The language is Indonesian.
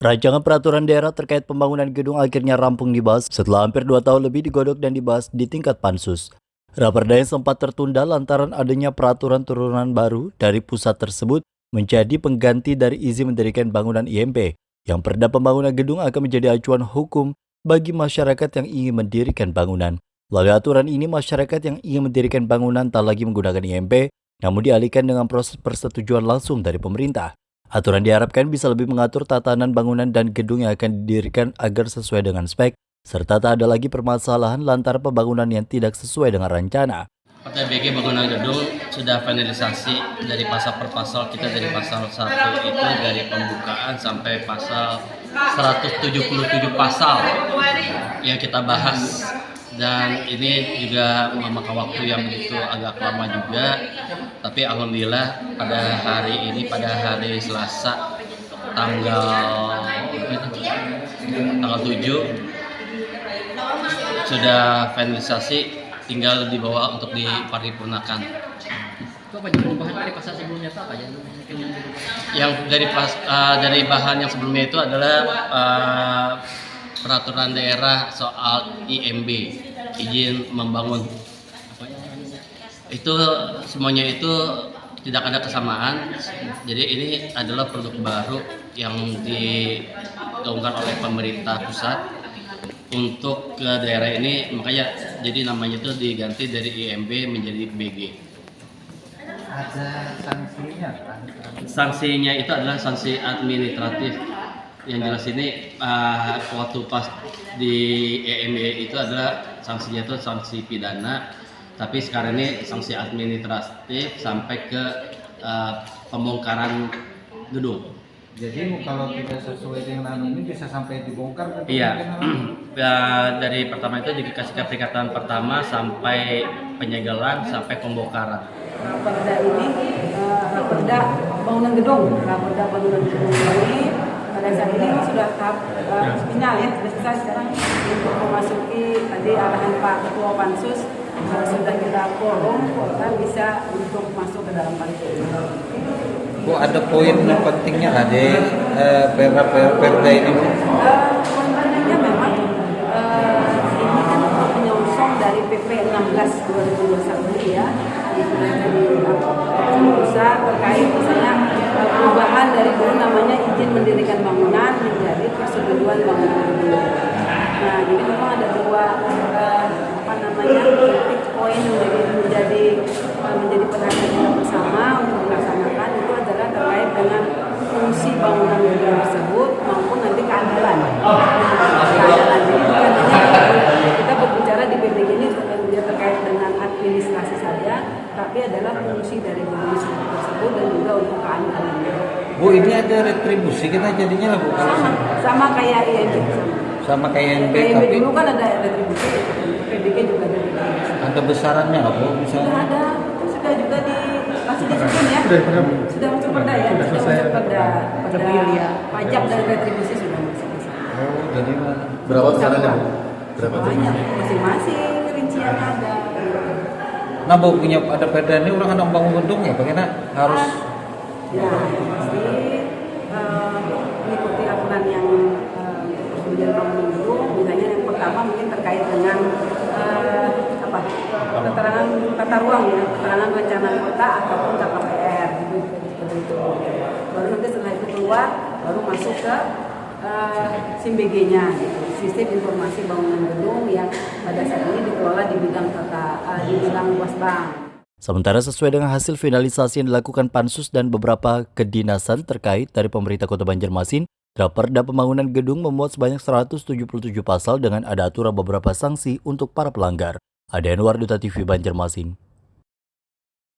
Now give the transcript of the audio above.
Rancangan peraturan daerah terkait pembangunan gedung akhirnya rampung dibahas setelah hampir 2 tahun lebih digodok dan dibahas di tingkat pansus. Raperda yang sempat tertunda lantaran adanya peraturan turunan baru dari pusat tersebut menjadi pengganti dari izin mendirikan bangunan IMB, yang perda pembangunan gedung akan menjadi acuan hukum bagi masyarakat yang ingin mendirikan bangunan. Melalui aturan ini, masyarakat yang ingin mendirikan bangunan tak lagi menggunakan IMB, namun dialihkan dengan proses persetujuan langsung dari pemerintah. Aturan diharapkan bisa lebih mengatur tatanan bangunan dan gedung yang akan didirikan agar sesuai dengan spek, serta tak ada lagi permasalahan lantaran pembangunan yang tidak sesuai dengan rencana. Partai BG bangunan gedung sudah finalisasi dari pasal per pasal. Kita dari pasal 1 itu dari pembukaan sampai pasal 177 pasal yang kita bahas. Dan ini juga memakan waktu yang begitu agak lama juga. Tapi alhamdulillah pada hari ini, pada hari Selasa tanggal 7 sudah finalisasi, tinggal dibawa untuk diparipurnakan. Itu apa perubahan dari pasal sebelumnya itu apa ya? Yang dari bahan yang sebelumnya itu adalah peraturan daerah soal IMB, izin membangun. Itu semuanya itu tidak ada kesamaan. Jadi ini adalah produk baru yang digaungkan oleh pemerintah pusat untuk ke daerah ini, makanya jadi namanya itu diganti dari IMB menjadi BG. Ada sanksinya kan? Sanksinya itu adalah sanksi administratif. Yang jelas ini waktu pas di IMB itu adalah sanksinya itu sanksi pidana, tapi sekarang ini sanksi administratif sampai ke pembongkaran gedung. Jadi kalau tidak sesuai dengan ini bisa sampai dibongkar? Iya, dari pertama itu dikasih peringatan pertama sampai penyegelan sampai pembongkaran. Raperda ini, raperda bangunan gedung ini pada saat ini sudah tahap final ya, sudah selesai sekarang untuk memasuki tadi arahan Pak Ketua Pansus sudah kita quorum bisa untuk masuk ke dalam paripurna. Bu, ada poin yang pentingnya nggak di perda ini? Poin pentingnya memang ini kan menyongsong dari PP 16 2021 ya, yang sudah jadi besar terkait misalnya perubahan dari dulu namanya izin mendirikan bangunan menjadi persetujuan bangunan gedung. Nah, jadi memang ada dua titik poin yang menjadi perhatian kita bersama untuk melaksanakan itu adalah terkait dengan fungsi bangunan gedung tersebut maupun nanti keandalan. Keandalan itu bukan hanya kita berbicara di PBG ini terkait dengan administrasi saja, tapi adalah fungsi dari gedung tersebut dan juga untuk keandalan. Bu, ini ada retribusi kita jadinya lah Bu? Sama kayak IMB sama kayak IMB, tapi dulu kan ada retribusi, PBG juga ada retribusi. Ada besarannya nggak Bu? Sudah ada, sudah juga masih disusun ya. Sudah masuk perda ya, sudah masuk perda pajak dan retribusi sudah masuk. Oh, jadi berapa besarannya Bu? Berapa? Banyak, masing-masing rinciannya ada. Nah Bu, punya ada perda ini orang anak bangun gedung ya, bagaimana harus? Ya, pasti mengikuti aturan yang persetujuan bangunan gedung. Misalnya yang pertama mungkin terkait dengan keterangan tata ruang ya, keterangan rencana kota ataupun KPR gitu, seperti itu. Baru nanti setelah itu keluar, baru masuk ke SIM-BG-nya, gitu. Sistem informasi bangunan gedung yang pada saat ini dikelola di bidang di bidang Wasbang. Sementara sesuai dengan hasil finalisasi yang dilakukan Pansus dan beberapa kedinasan terkait dari pemerintah Kota Banjarmasin, Raperda pembangunan gedung memuat sebanyak 177 pasal dengan ada aturan beberapa sanksi untuk para pelanggar. Ada Anwar, Duta TV Banjarmasin.